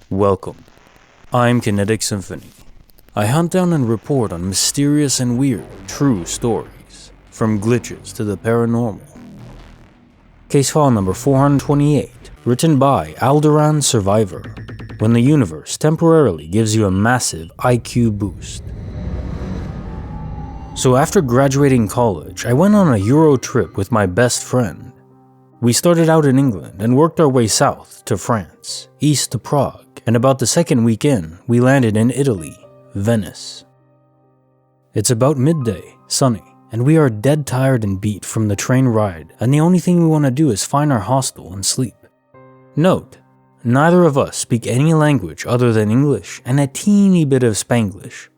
Welcome. I'm Kinetic Symphony. I hunt down and report on mysterious and weird, true stories, from glitches to the paranormal. Case file number 428, written by Alderan Survivor, when the universe temporarily gives you a massive IQ boost. So after graduating college, I went on a Euro trip with my best friend. We started out in England and worked our way south to France, east to Prague, and about the second week in, we landed in Italy, Venice. It's about midday, sunny, and we are dead tired and beat from the train ride, and the only thing we want to do is find our hostel and sleep. Note, neither of us speak any language other than English and a teeny bit of Spanglish.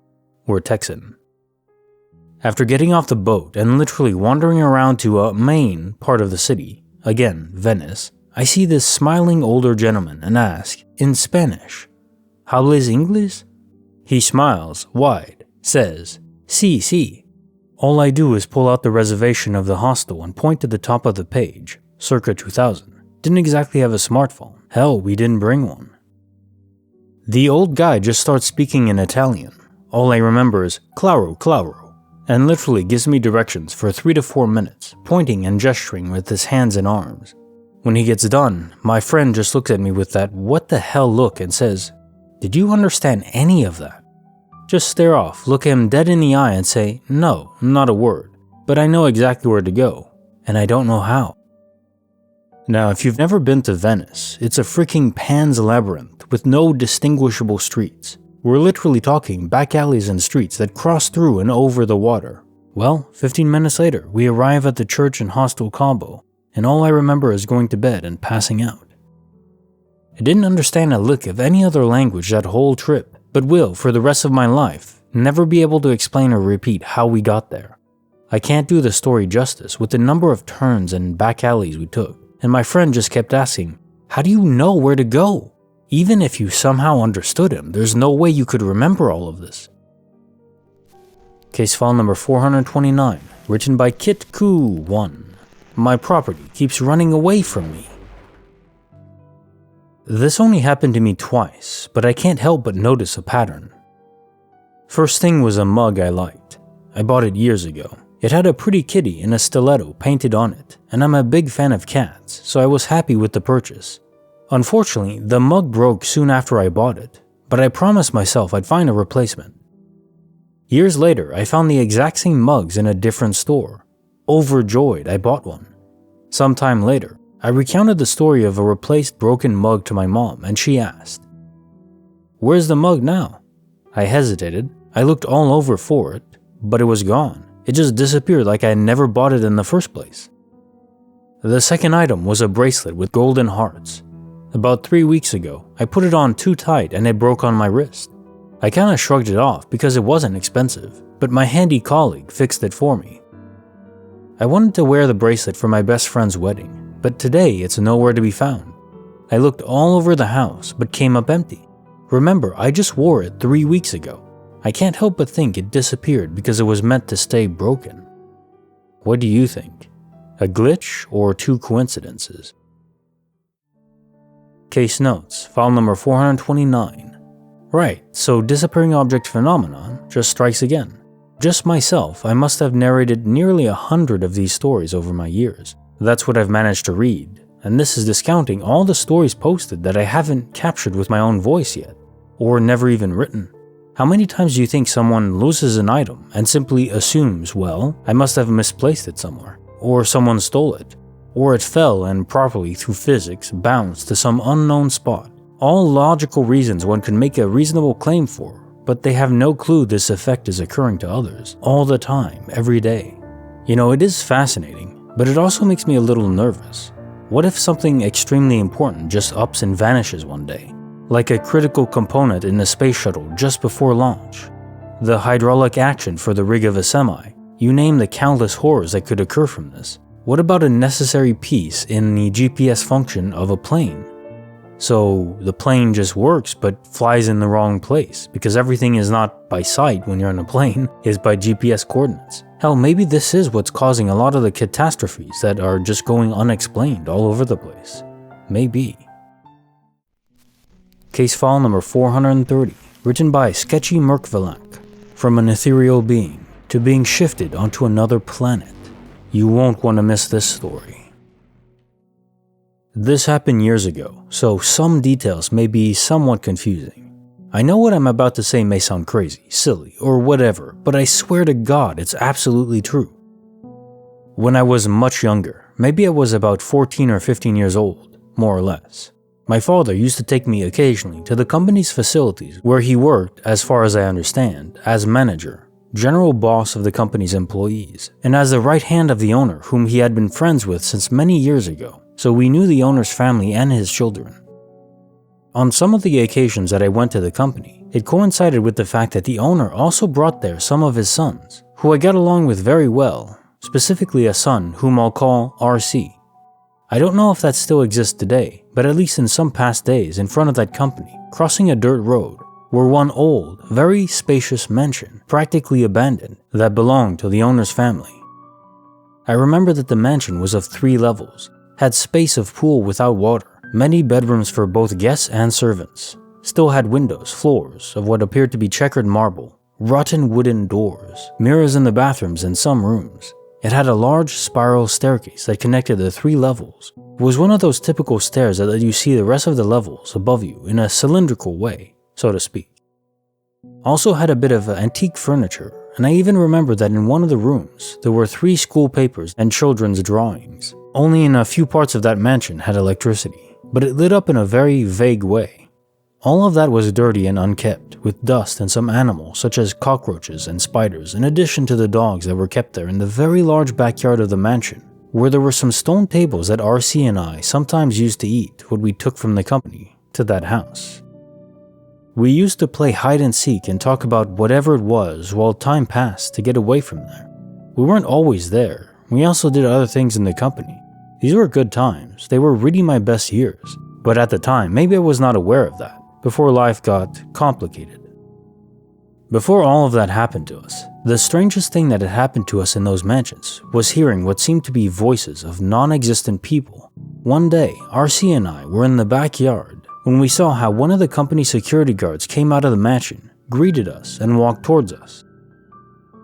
We're Texan. After getting off the boat and literally wandering around to a main part of the city, again, Venice, I see this smiling older gentleman and ask, in Spanish, ¿Hablas Inglés? He smiles, wide, says, Sí, sí. All I do is pull out the reservation of the hostel and point to the top of the page, circa 2000. Didn't exactly have a smartphone. Hell, we didn't bring one. The old guy just starts speaking in Italian. All I remember is, claro, claro, and literally gives me directions for 3 to 4 minutes, pointing and gesturing with his hands and arms. When he gets done, my friend just looks at me with that what the hell look and says, "Did you understand any of that?" Just stare off, look him dead in the eye and say, "No, not a word, but I know exactly where to go, and I don't know how." Now, if you've never been to Venice, it's a freaking Pan's Labyrinth with no distinguishable streets. We're literally talking back alleys and streets that cross through and over the water. Well, 15 minutes later, we arrive at the church and hostel combo, and all I remember is going to bed and passing out. I didn't understand a lick of any other language that whole trip, but will, for the rest of my life, never be able to explain or repeat how we got there. I can't do the story justice with the number of turns and back alleys we took, and my friend just kept asking, "How do you know where to go? Even if you somehow understood him, there's no way you could remember all of this." Case file number 429, written by Kitku1. My property keeps running away from me. This only happened to me twice, but I can't help but notice a pattern. First thing was a mug I liked. I bought it years ago. It had a pretty kitty and a stiletto painted on it, and I'm a big fan of cats, so I was happy with the purchase. Unfortunately, the mug broke soon after I bought it, but I promised myself I'd find a replacement. Years later, I found the exact same mugs in a different store. Overjoyed, I bought one. Sometime later, I recounted the story of a replaced broken mug to my mom, and she asked, "Where's the mug now?" I hesitated. I looked all over for it, but it was gone. It just disappeared like I had never bought it in the first place. The second item was a bracelet with golden hearts. About 3 weeks ago, I put it on too tight and it broke on my wrist. I kinda shrugged it off because it wasn't expensive, but my handy colleague fixed it for me. I wanted to wear the bracelet for my best friend's wedding, but today it's nowhere to be found. I looked all over the house, but came up empty. Remember, I just wore it 3 weeks ago. I can't help but think it disappeared because it was meant to stay broken. What do you think? A glitch or two coincidences? Case notes, file number 429. Right, so disappearing object phenomenon just strikes again. Just myself, I must have narrated nearly 100 of these stories over my years. That's what I've managed to read, and this is discounting all the stories posted that I haven't captured with my own voice yet, or never even written. How many times do you think someone loses an item and simply assumes, well, I must have misplaced it somewhere, or someone stole it, or it fell and properly through physics bounced to some unknown spot? All logical reasons one can make a reasonable claim for, but they have no clue this effect is occurring to others, all the time, every day. You know, it is fascinating, but it also makes me a little nervous. What if something extremely important just ups and vanishes one day? Like a critical component in a space shuttle just before launch. The hydraulic action for the rig of a semi. You name the countless horrors that could occur from this. What about a necessary piece in the GPS function of a plane? So the plane just works but flies in the wrong place because everything is not by sight when you're in a plane, is by GPS coordinates. Hell, maybe this is what's causing a lot of the catastrophes that are just going unexplained all over the place. Maybe. case file number 430, written by SketchyMertvlanc, from an ethereal being to being shifted onto another planet. You won't want to miss this story. This happened years ago, so some details may be somewhat confusing. I know what I'm about to say may sound crazy, silly, or whatever, but I swear to God it's absolutely true. When I was much younger, maybe I was about 14 or 15 years old, more or less, my father used to take me occasionally to the company's facilities where he worked, as far as I understand, as manager, general boss of the company's employees, and as the right hand of the owner whom he had been friends with since many years ago, so we knew the owner's family and his children. On some of the occasions that I went to the company, it coincided with the fact that the owner also brought there some of his sons, who I got along with very well, specifically a son whom I'll call RC. I don't know if that still exists today, but at least in some past days in front of that company, crossing a dirt road, were one old, very spacious mansion, practically abandoned, that belonged to the owner's family. I remember that the mansion was of 3 levels, had space of pool without water, many bedrooms for both guests and servants, still had windows, floors of what appeared to be checkered marble, rotten wooden doors, mirrors in the bathrooms and some rooms. It had a large spiral staircase that connected the 3 levels. It was one of those typical stairs that let you see the rest of the levels above you in a cylindrical way, so to speak. Also had a bit of antique furniture, and I even remember that in one of the rooms there were 3 school papers and children's drawings. Only in a few parts of that mansion had electricity, but it lit up in a very vague way. All of that was dirty and unkept, with dust and some animals such as cockroaches and spiders, in addition to the dogs that were kept there in the very large backyard of the mansion, where there were some stone tables that RC and I sometimes used to eat what we took from the company to that house. We used to play hide and seek and talk about whatever it was while time passed to get away from there. We weren't always there. We also did other things in the company. These were good times. They were really my best years. But at the time, maybe I was not aware of that, before life got complicated. Before all of that happened to us, the strangest thing that had happened to us in those mansions was hearing what seemed to be voices of non-existent people. One day, RC and I were in the backyard when we saw how one of the company security guards came out of the mansion, greeted us, and walked towards us.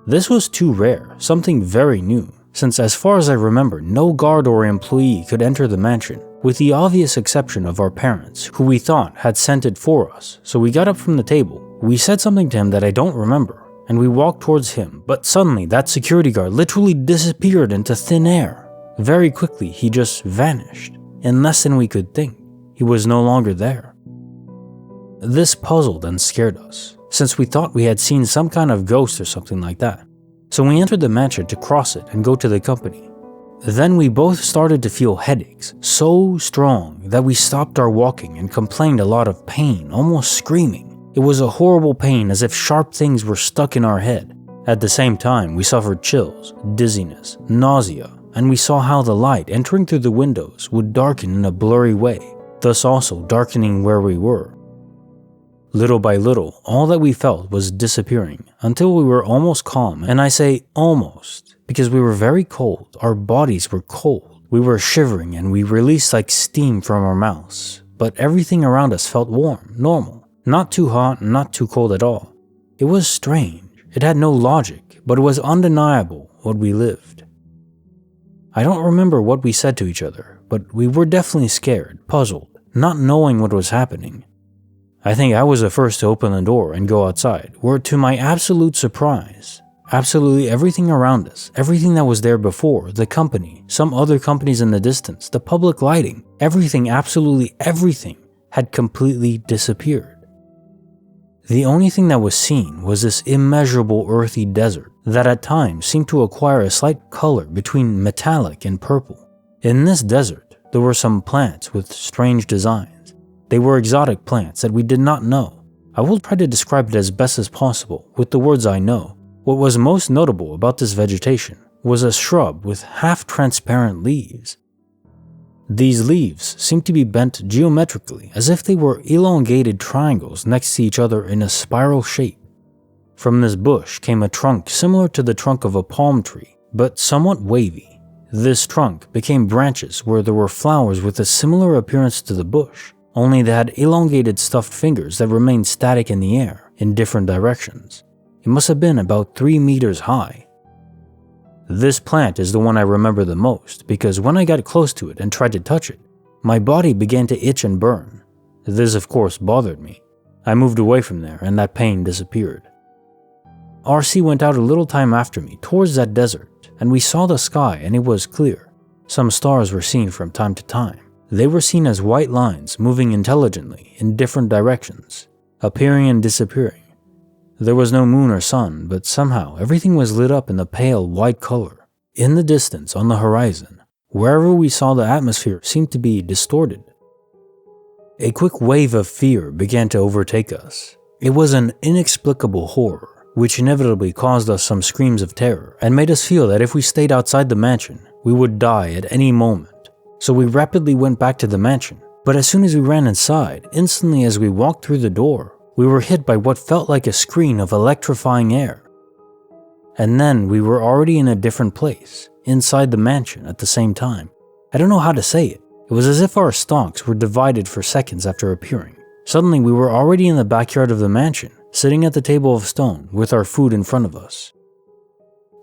This was too rare, something very new, since as far as I remember, no guard or employee could enter the mansion, with the obvious exception of our parents, who we thought had sent it for us. So we got up from the table, we said something to him that I don't remember, and we walked towards him, but suddenly that security guard literally disappeared into thin air. Very quickly, he just vanished, in less than we could think. He was no longer there. This puzzled and scared us, since we thought we had seen some kind of ghost or something like that. So we entered the mansion to cross it and go to the company. Then we both started to feel headaches, so strong that we stopped our walking and complained a lot of pain, almost screaming. It was a horrible pain, as if sharp things were stuck in our head. At the same time, we suffered chills, dizziness, nausea, and we saw how the light entering through the windows would darken in a blurry way, thus also darkening where we were. Little by little, all that we felt was disappearing until we were almost calm, and I say almost because we were very cold. Our bodies were cold. We were shivering and we released like steam from our mouths, but everything around us felt warm, normal, not too hot and not too cold at all. It was strange. It had no logic, but it was undeniable what we lived. I don't remember what we said to each other, but we were definitely scared, puzzled, not knowing what was happening. I think I was the first to open the door and go outside, where to my absolute surprise, absolutely everything around us, everything that was there before, the company, some other companies in the distance, the public lighting, everything, absolutely everything, had completely disappeared. The only thing that was seen was this immeasurable earthy desert that at times seemed to acquire a slight color between metallic and purple. In this desert, there were some plants with strange designs. They were exotic plants that we did not know. I will try to describe it as best as possible with the words I know. What was most notable about this vegetation was a shrub with half-transparent leaves. These leaves seemed to be bent geometrically, as if they were elongated triangles next to each other in a spiral shape. From this bush came a trunk similar to the trunk of a palm tree, but somewhat wavy. This trunk became branches where there were flowers with a similar appearance to the bush, only they had elongated stuffed fingers that remained static in the air in different directions. It must have been about 3 meters high. This plant is the one I remember the most because when I got close to it and tried to touch it, my body began to itch and burn. This of course bothered me. I moved away from there and that pain disappeared. RC went out a little time after me towards that desert and we saw the sky and it was clear. Some stars were seen from time to time. They were seen as white lines moving intelligently in different directions, appearing and disappearing. There was no moon or sun, but somehow everything was lit up in the pale white color. In the distance, on the horizon, wherever we saw the atmosphere seemed to be distorted. A quick wave of fear began to overtake us. It was an inexplicable horror, which inevitably caused us some screams of terror and made us feel that if we stayed outside the mansion, we would die at any moment. So we rapidly went back to the mansion, but as soon as we ran inside, instantly as we walked through the door, we were hit by what felt like a screen of electrifying air. And then we were already in a different place, inside the mansion at the same time. I don't know how to say it. It was as if our stalks were divided for seconds after appearing. Suddenly we were already in the backyard of the mansion, sitting at the table of stone with our food in front of us.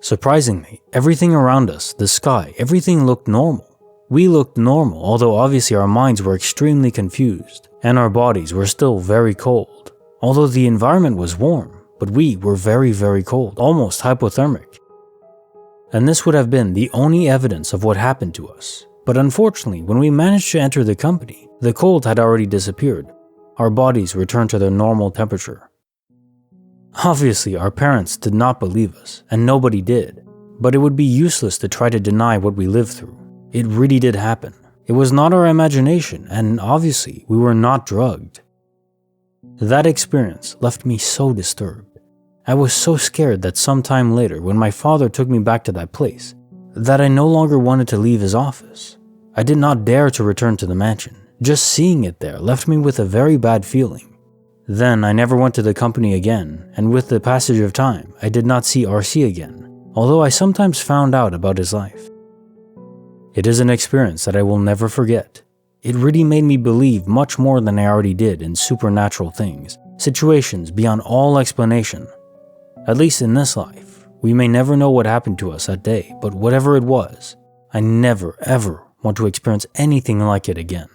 Surprisingly, everything around us, the sky, everything looked normal. We looked normal, although obviously our minds were extremely confused, and our bodies were still very cold. Although the environment was warm, but we were very, very cold, almost hypothermic. And this would have been the only evidence of what happened to us. But unfortunately, when we managed to enter the company, the cold had already disappeared. Our bodies returned to their normal temperature. Obviously, our parents did not believe us, and nobody did. But it would be useless to try to deny what we lived through. It really did happen. It was not our imagination, and obviously, we were not drugged. That experience left me so disturbed. I was so scared that sometime later, when my father took me back to that place, that I no longer wanted to leave his office. I did not dare to return to the mansion. Just seeing it there left me with a very bad feeling. Then I never went to the company again, and with the passage of time, I did not see RC again, although I sometimes found out about his life. It is an experience that I will never forget. It really made me believe much more than I already did in supernatural things, situations beyond all explanation. At least in this life, we may never know what happened to us that day, but whatever it was, I never ever want to experience anything like it again.